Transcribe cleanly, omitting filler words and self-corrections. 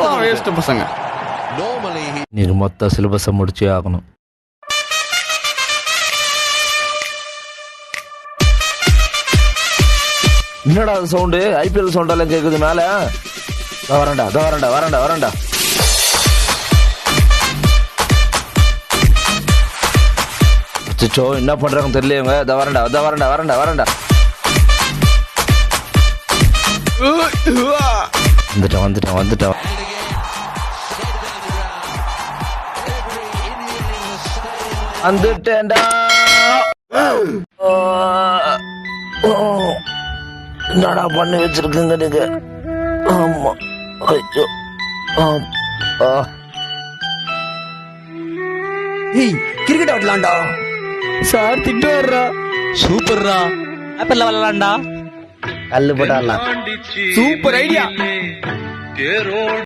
எல்லாம் வேஸ்ட் பசங்க. நீங்க மொத்த சிலபஸை முடிச்சே ஆகணும். என்னடா சவுண்டு? ஐபிஎல் சவுண்டெல்லாம் கேக்குது மேல. வரண்டா. அச்சோ, என்ன பண்றாங்க தெரியலங்க. வரண்டா. வந்துட்டேன். வந்துட்டேன்டா. என்னடா பண்ணி வச்சிருக்குங்க நீங்க? ஆமா, ஐயோ, கிரிக்கெட் ஆடலாம்டா. சார் திட்டு வர்றா. சூப்பர்ரா. ஆப்பிள்ல விளையாடலாம்டா. கல்லு போட்டாடலாம். Super idea.